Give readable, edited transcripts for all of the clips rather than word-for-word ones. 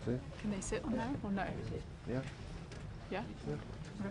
See? Can they sit on there or no? Yeah. Yeah? Yeah. Okay.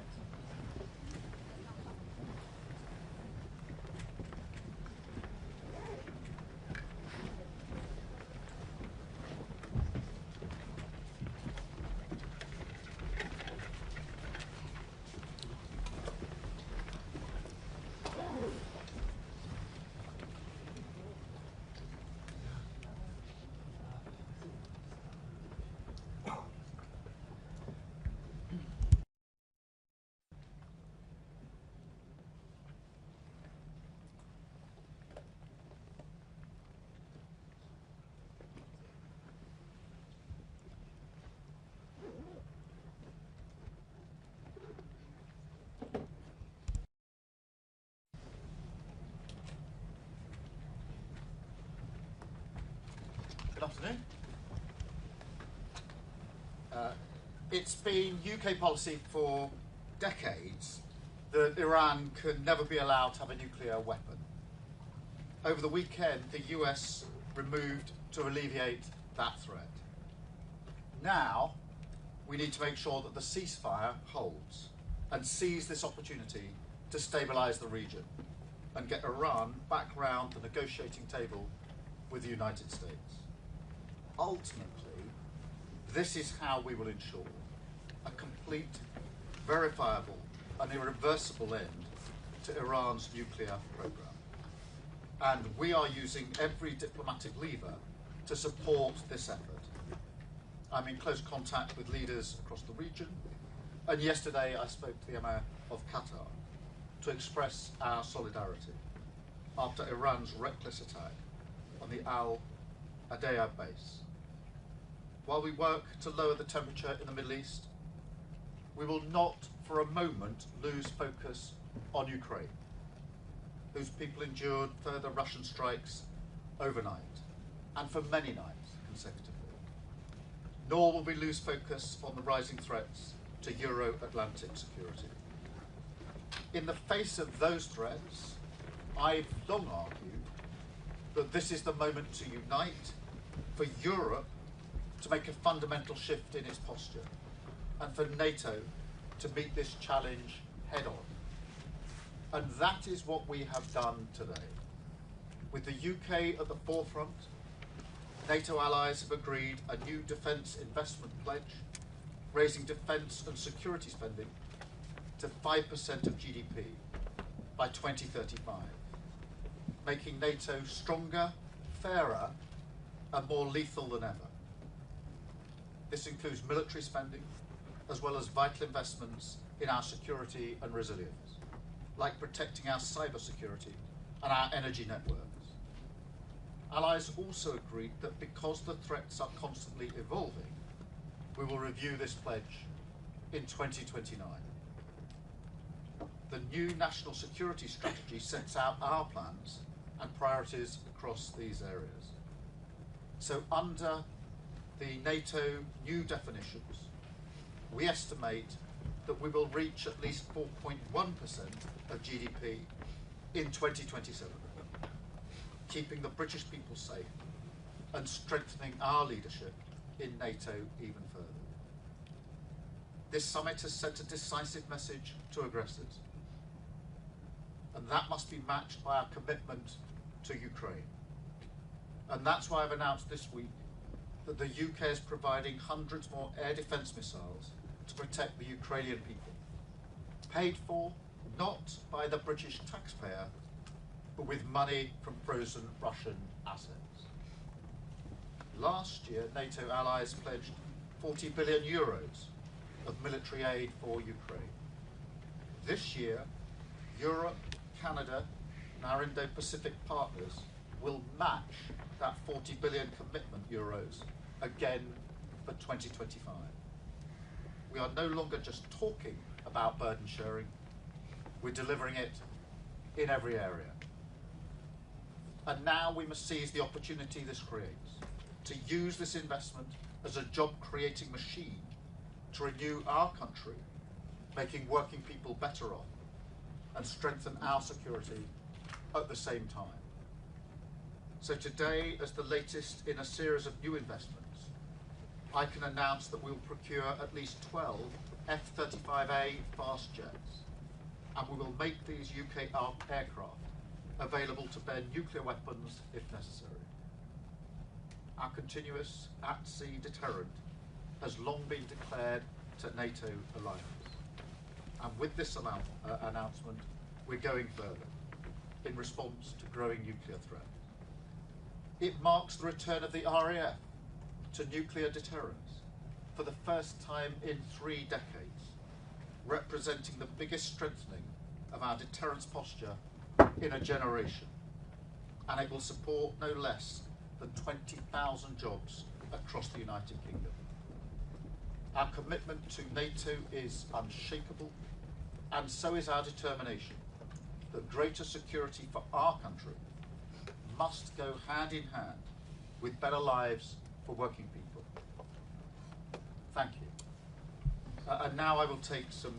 Good afternoon. It's been UK policy for decades that Iran can never be allowed to have a nuclear weapon. Over the weekend, the US removed to alleviate that threat. Now, we need to make sure that the ceasefire holds and seize this opportunity to stabilise the region and get Iran back round the negotiating table with the United States. Ultimately, this is how we will ensure a complete, verifiable and irreversible end to Iran's nuclear programme. And we are using every diplomatic lever to support this effort. I'm in close contact with leaders across the region, and yesterday I spoke to the Emir of Qatar to express our solidarity after Iran's reckless attack on the Al Adaya base. While we work to lower the temperature in the Middle East, we will not for a moment lose focus on Ukraine, whose people endured further Russian strikes overnight and for many nights consecutively. Nor will we lose focus on the rising threats to Euro-Atlantic security. In the face of those threats, I've long argued that this is the moment to unite, for Europe to make a fundamental shift in its posture, and for NATO to meet this challenge head on. And that is what we have done today. With the UK at the forefront, NATO allies have agreed a new defence investment pledge, raising defence and security spending to 5% of GDP by 2035, making NATO stronger, fairer, and more lethal than ever. This includes military spending, as well as vital investments in our security and resilience, like protecting our cybersecurity and our energy networks. Allies also agreed that because the threats are constantly evolving, we will review this pledge in 2029. The new national security strategy sets out our plans and priorities across these areas. So under the NATO new definitions, we estimate that we will reach at least 4.1% of GDP in 2027, keeping the British people safe and strengthening our leadership in NATO even further. This summit has sent a decisive message to aggressors, and that must be matched by our commitment to Ukraine. And that's why I've announced this week that the UK is providing hundreds more air defence missiles to protect the Ukrainian people, paid for not by the British taxpayer, but with money from frozen Russian assets. Last year, NATO allies pledged 40 billion euros of military aid for Ukraine. This year, Europe, Canada, and our Indo-Pacific partners will match that 40 billion commitment euros again for 2025. We are no longer just talking about burden sharing, we're delivering it in every area. And now we must seize the opportunity this creates to use this investment as a job-creating machine to renew our country, making working people better off and strengthen our security at the same time. So today, as the latest in a series of new investments, I can announce that we'll procure at least 12 F-35A fast jets, and we will make these UK aircraft available to bear nuclear weapons if necessary. Our continuous at-sea deterrent has long been declared to NATO alliance. And with this announcement, we're going further in response to growing nuclear threat. It marks the return of the RAF to nuclear deterrence for the first time in 3 decades, representing the biggest strengthening of our deterrence posture in a generation. And it will support no less than 20,000 jobs across the United Kingdom. Our commitment to NATO is unshakable, and so is our determination that greater security for our country must go hand in hand with better lives for working people. Thank you. And now I will take some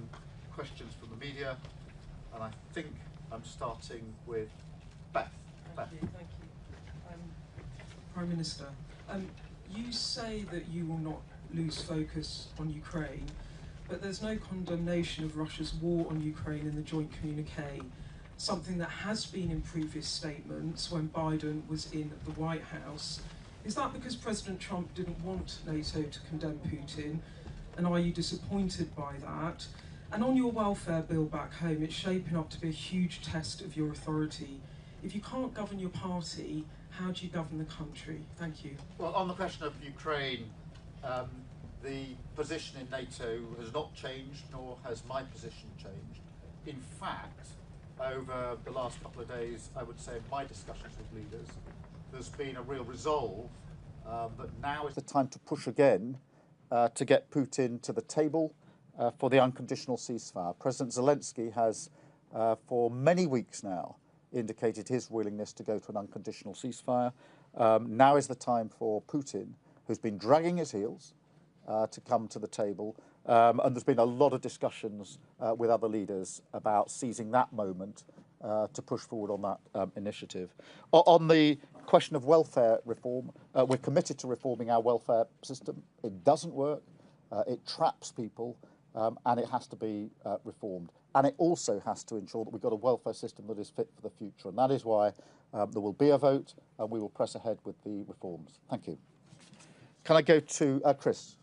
questions from the media, and I think I'm starting with Beth. Thank you. Prime Minister, you say that you will not lose focus on Ukraine, but there's no condemnation of Russia's war on Ukraine in the joint communique, something that has been in previous statements when Biden was in the White House. Is that because President Trump didn't want NATO to condemn Putin, and are you disappointed by that? And on your welfare bill back home, it's shaping up to be a huge test of your authority. If you can't govern your party, how do you govern the country? Thank you. Well, on the question of Ukraine, the position in NATO has not changed, nor has my position changed. In fact, over the last couple of days, I would say in my discussions with leaders, there's been a real resolve that now is the time to push again to get Putin to the table for the unconditional ceasefire. President Zelensky has, for many weeks now, indicated his willingness to go to an unconditional ceasefire. Now is the time for Putin, who's been dragging his heels, to come to the table. And there's been a lot of discussions with other leaders about seizing that moment to push forward on that initiative. On the question of welfare reform, we're committed to reforming our welfare system. It doesn't work, it traps people, and it has to be reformed. And it also has to ensure that we've got a welfare system that is fit for the future. And that is why there will be a vote, and we will press ahead with the reforms. Thank you. Can I go to Chris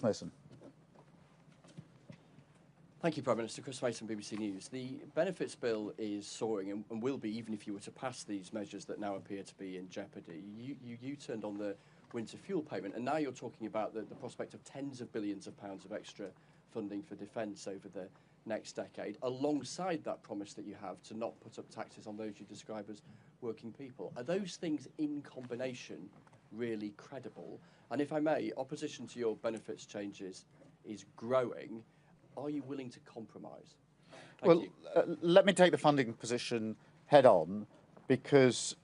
Mason? Thank you, Prime Minister. Chris Mason, BBC News. The benefits bill is soaring and will be, even if you were to pass these measures that now appear to be in jeopardy. You turned on the winter fuel payment, and now you're talking about the prospect of tens of billions of pounds of extra funding for defence over the next decade, alongside that promise that you have to not put up taxes on those you describe as working people. Are those things in combination really credible? And if I may, opposition to your benefits changes is growing. Are you willing to compromise? Well, let me take the funding position head on, because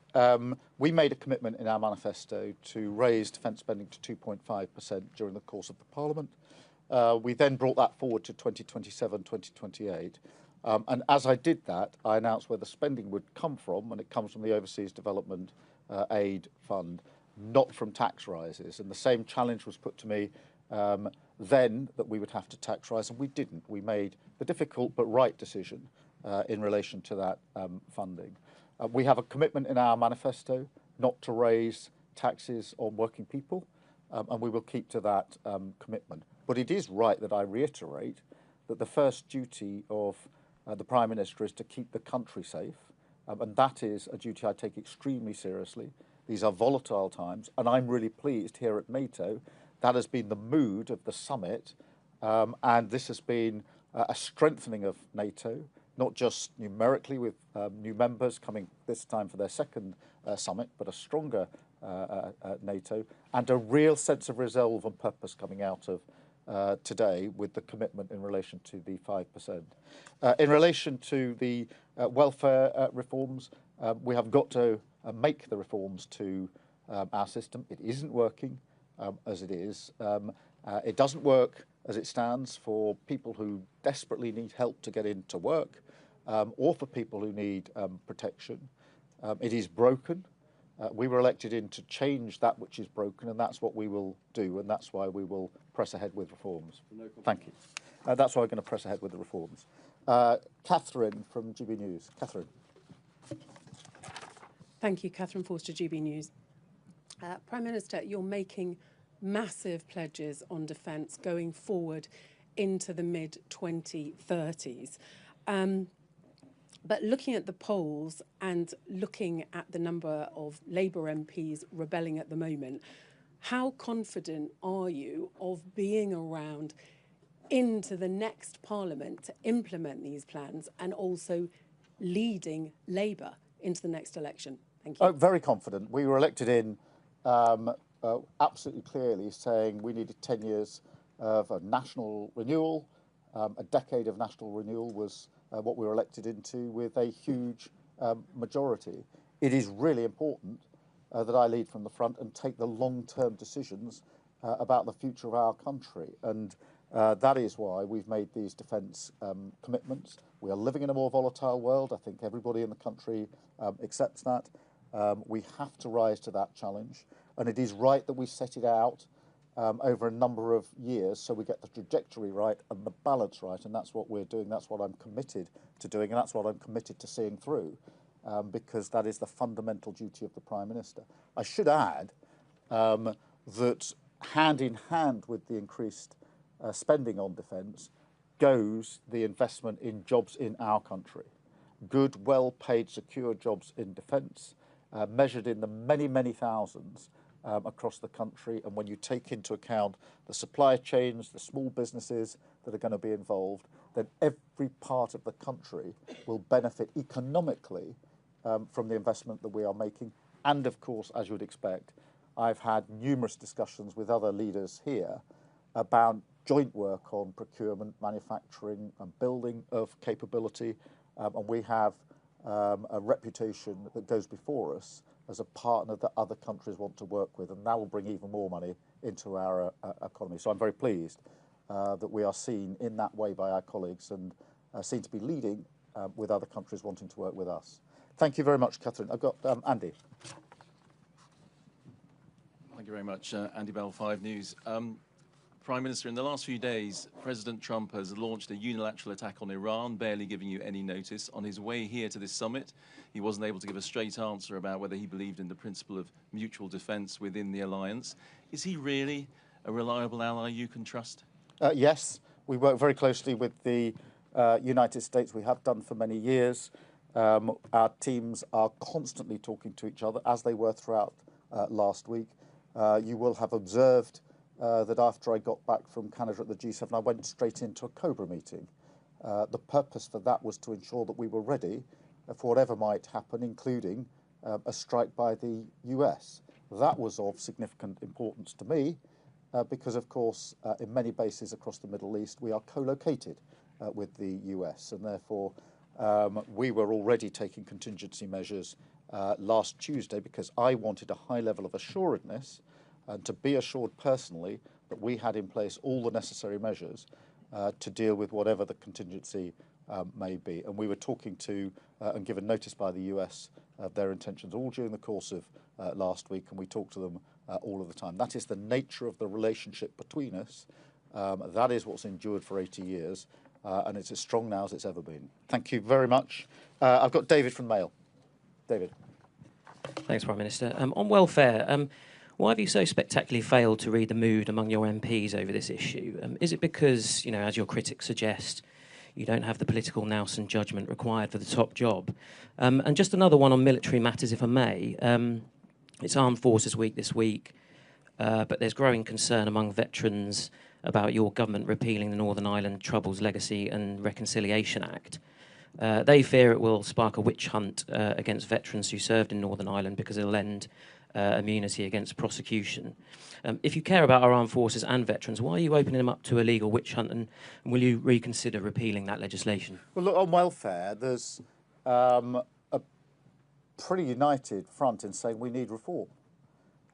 we made a commitment in our manifesto to raise defence spending to 2.5% during the course of the Parliament. We then brought that forward to 2027, 2028. And as I did that, I announced where the spending would come from, and it comes from the Overseas Development Aid Fund, not from tax rises. And the same challenge was put to me then, that we would have to tax rise, and we didn't. We made the difficult but right decision in relation to that funding. We have a commitment in our manifesto not to raise taxes on working people, and we will keep to that commitment. But it is right that I reiterate that the first duty of the Prime Minister is to keep the country safe, and that is a duty I take extremely seriously. These are volatile times, and I'm really pleased here at NATO that has been the mood of the summit, and this has been a strengthening of NATO, not just numerically with new members coming this time for their second summit, but a stronger NATO, and a real sense of resolve and purpose coming out of today with the commitment in relation to the 5%. In relation to the welfare reforms, we have got to make the reforms to our system. It isn't working as it is. It doesn't work as it stands for people who desperately need help to get into work, or for people who need protection. It is broken. We were elected in to change that which is broken, and that's what we will do, and that's why we will press ahead with reforms. Thank you. That's why we're going to press ahead with the reforms. Catherine from GB News. Catherine. Thank you, Catherine Forster, GB News. Prime Minister, you're making massive pledges on defence going forward into the mid-2030s. But looking at the polls and looking at the number of Labour MPs rebelling at the moment, how confident are you of being around into the next Parliament to implement these plans and also leading Labour into the next election? Thank you. Very confident. We were elected in absolutely clearly saying we needed 10 years of a national renewal. A decade of national renewal was what we were elected into with a huge majority. It is really important that I lead from the front and take the long-term decisions about the future of our country. And that is why we've made these defence commitments. We are living in a more volatile world. I think everybody in the country accepts that. We have to rise to that challenge. And it is right that we set it out over a number of years so we get the trajectory right and the balance right. And that's what we're doing. That's what I'm committed to doing. And that's what I'm committed to seeing through because that is the fundamental duty of the Prime Minister. I should add that hand in hand with the increased spending on defence goes the investment in jobs in our country. Good, well-paid, secure jobs in defence, measured in the many, many thousands across the country. And when you take into account the supply chains, the small businesses that are going to be involved, then every part of the country will benefit economically from the investment that we are making. And of course, as you would expect, I've had numerous discussions with other leaders here about joint work on procurement, manufacturing and building of capability. And we have a reputation that goes before us as a partner that other countries want to work with, and that will bring even more money into our economy. So I'm very pleased that we are seen in that way by our colleagues and seen to be leading with other countries wanting to work with us. Thank you very much, Catherine. I've got Andy. Thank you very much. Andy Bell, 5 News. Prime Minister, in the last few days, President Trump has launched a unilateral attack on Iran, barely giving you any notice. On his way here to this summit, he wasn't able to give a straight answer about whether he believed in the principle of mutual defence within the alliance. Is he really a reliable ally you can trust? Yes, we work very closely with the United States. We have done for many years. Our teams are constantly talking to each other, as they were throughout last week. You will have observed that after I got back from Canada at the G7, I went straight into a COBRA meeting. The purpose for that was to ensure that we were ready for whatever might happen, including a strike by the US. That was of significant importance to me because, of course, in many bases across the Middle East, we are co-located with the US, and therefore we were already taking contingency measures last Tuesday because I wanted a high level of assuredness and to be assured personally that we had in place all the necessary measures to deal with whatever the contingency may be. And we were talking to and given notice by the US of their intentions all during the course of last week, and we talked to them all of the time. That is the nature of the relationship between us. That is what's endured for 80 years, and it's as strong now as it's ever been. Thank you very much. I've got David from Mail. David. Thanks, Prime Minister. On welfare, why have you so spectacularly failed to read the mood among your MPs over this issue? Is it because, you know, as your critics suggest, you don't have the political nous and judgment required for the top job? And just another one on military matters, if I may. It's Armed Forces Week this week, but there's growing concern among veterans about your government repealing the Northern Ireland Troubles Legacy and Reconciliation Act. They fear it will spark a witch hunt against veterans who served in Northern Ireland because it'll end immunity against prosecution. If you care about our armed forces and veterans, why are you opening them up to a legal witch hunt, and will you reconsider repealing that legislation? Well, look, on welfare, there's a pretty united front in saying we need reform.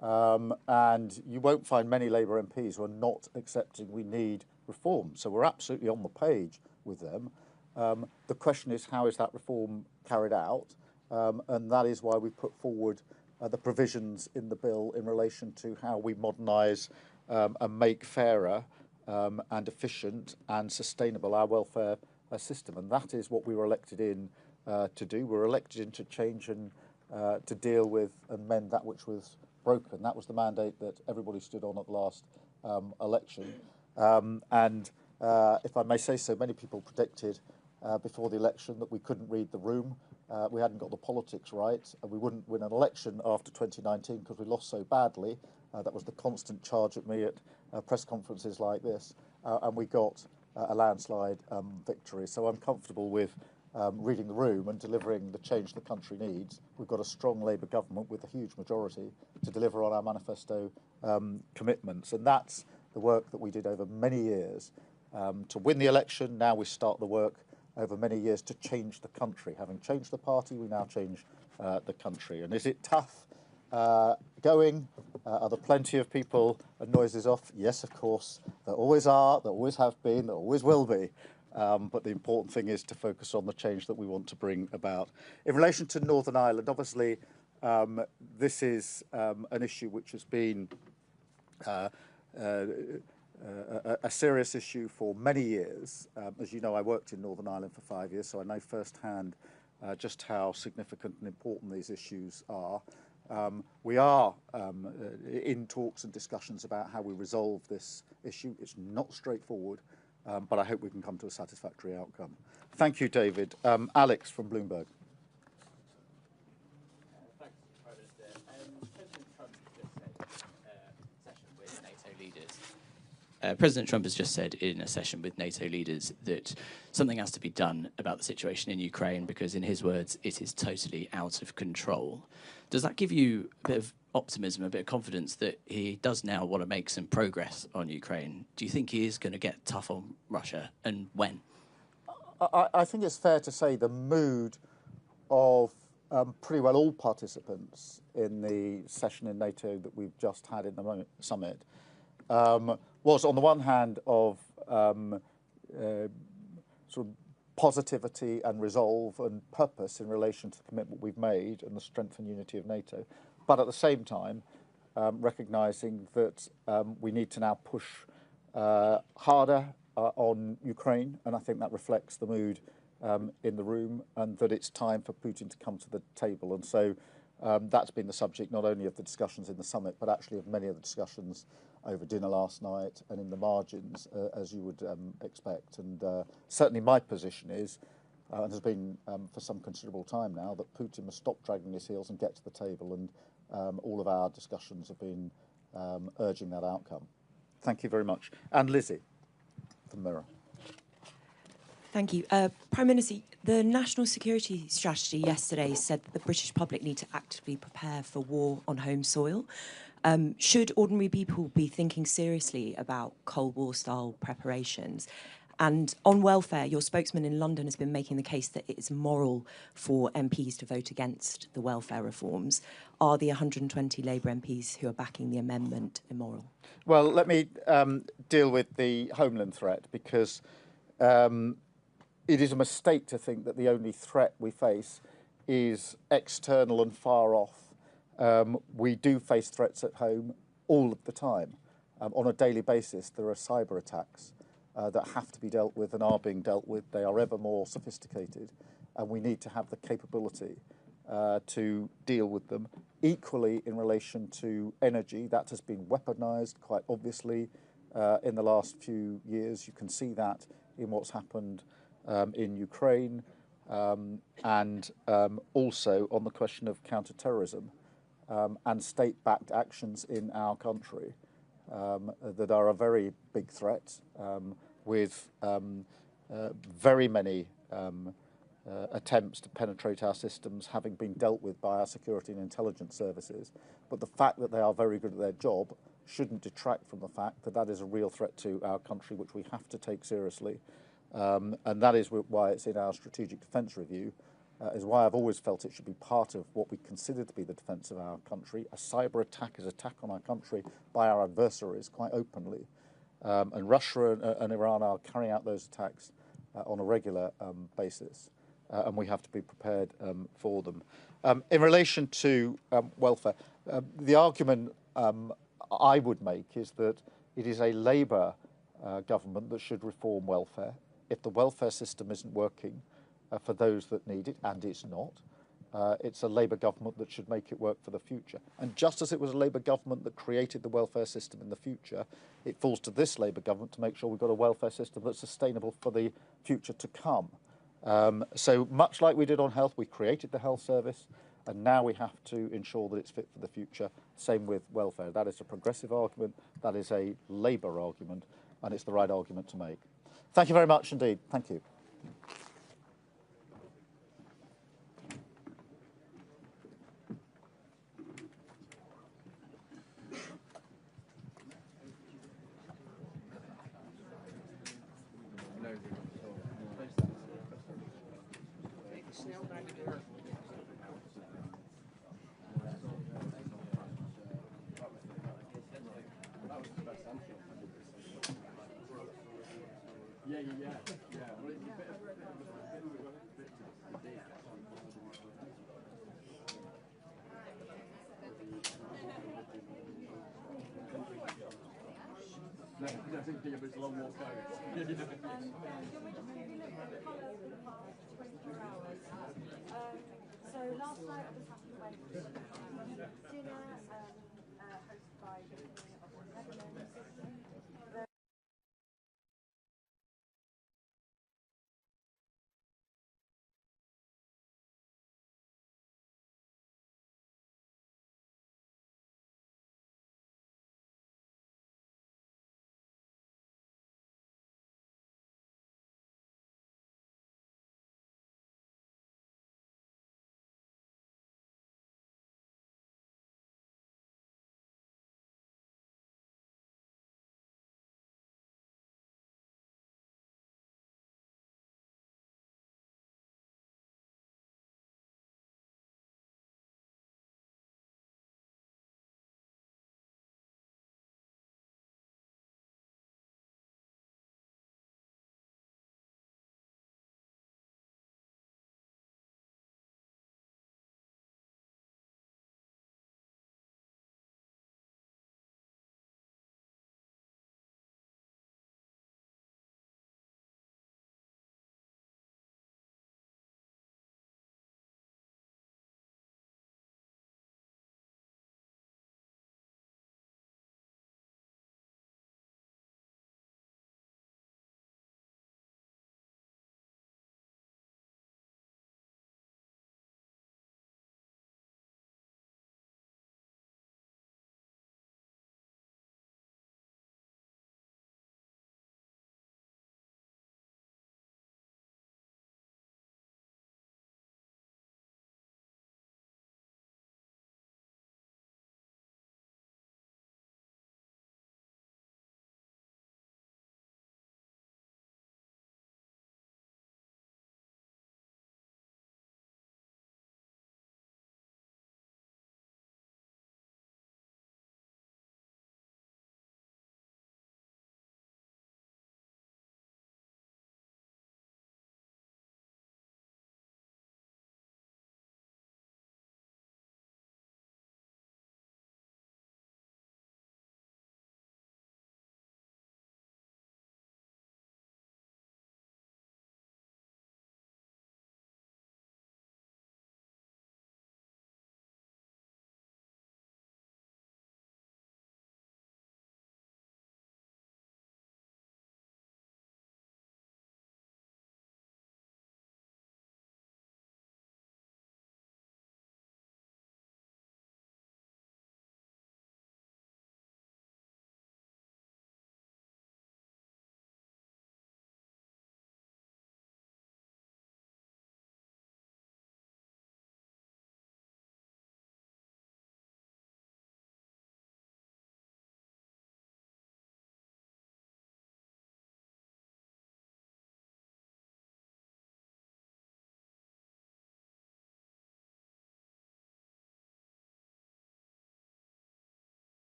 And you won't find many Labour MPs who are not accepting we need reform. So we're absolutely on the page with them. The question is, how is that reform carried out? And that is why we put forward the provisions in the bill in relation to how we modernise and make fairer and efficient and sustainable our welfare system. And that is what we were elected in to do. We were elected in to change and to deal with and mend that which was broken. That was the mandate that everybody stood on at the last election. If I may say so, many people predicted before the election that we couldn't read the room. We hadn't got the politics right, and we wouldn't win an election after 2019 because we lost so badly. That was the constant charge at me at press conferences like this, and we got a landslide victory. So I'm comfortable with reading the room and delivering the change the country needs. We've got a strong Labour government with a huge majority to deliver on our manifesto commitments, and that's the work that we did over many years to win the election. Now we start the work over many years to change the country. Having changed the party, we now change the country. And is it tough going? Are there plenty of people and noises off? Yes, of course. There always are, there always have been, there always will be. But the important thing is to focus on the change that we want to bring about. In relation to Northern Ireland, obviously, this is an issue which has been a serious issue for many years. As you know, I worked in Northern Ireland for 5 years, so I know firsthand just how significant and important these issues are. We are in talks and discussions about how we resolve this issue. It's not straightforward, but I hope we can come to a satisfactory outcome. Thank you, David. Alex from Bloomberg. Thanks, Prime Minister. President Trump just said session with NATO leaders. President Trump has just said in a session with NATO leaders that something has to be done about the situation in Ukraine because, in his words, it is totally out of control. Does that give you a bit of optimism, a bit of confidence that he does now want to make some progress on Ukraine? Do you think he is going to get tough on Russia, and when? I think it's fair to say the mood of pretty well all participants in the session in NATO that we've just had in the summit was, on the one hand, of sort of positivity and resolve and purpose in relation to the commitment we've made and the strength and unity of NATO, but at the same time recognising that we need to now push harder on Ukraine, and I think that reflects the mood in the room, and that it's time for Putin to come to the table. And so that's been the subject not only of the discussions in the summit, but actually of many of the discussions over dinner last night and in the margins, as you would expect. And certainly my position is, and has been for some considerable time now, that Putin must stop dragging his heels and get to the table, and all of our discussions have been urging that outcome. Thank you very much. And Lizzie, from Mirror. Thank you. Prime Minister, the National Security Strategy yesterday said that the British public need to actively prepare for war on home soil. Should ordinary people be thinking seriously about Cold War-style preparations? And on welfare, your spokesman in London has been making the case that it is moral for MPs to vote against the welfare reforms. Are the 120 Labour MPs who are backing the amendment immoral? Well, let me deal with the Homeland threat, because it is a mistake to think that the only threat we face is external and far off. We do face threats at home all of the time. On a daily basis, there are cyber attacks that have to be dealt with and are being dealt with. They are ever more sophisticated, and we need to have the capability to deal with them. Equally, in relation to energy, that has been weaponised quite obviously in the last few years. You can see that in what's happened in Ukraine, and also on the question of counter-terrorism and state-backed actions in our country that are a very big threat, with very many attempts to penetrate our systems having been dealt with by our security and intelligence services. But the fact that they are very good at their job shouldn't detract from the fact that that is a real threat to our country, which we have to take seriously. And that is why it's in our strategic defence review, is why I've always felt it should be part of what we consider to be the defence of our country. A cyber attack is an attack on our country by our adversaries quite openly. And Russia and Iran are carrying out those attacks on a regular basis. and we have to be prepared for them. In relation to welfare, the argument I would make is that it is a Labour government that should reform welfare. If the welfare system isn't working for those that need it, and it's not, it's a Labour government that should make it work for the future. And just as it was a Labour government that created the welfare system in the future, it falls to this Labour government to make sure we've got a welfare system that's sustainable for the future to come. So much like we did on health, we created the health service, and now we have to ensure that it's fit for the future. Same with welfare. That is a progressive argument, that is a Labour argument, and it's the right argument to make. Thank you very much indeed. Thank you. So last night I was happy to wait dinner.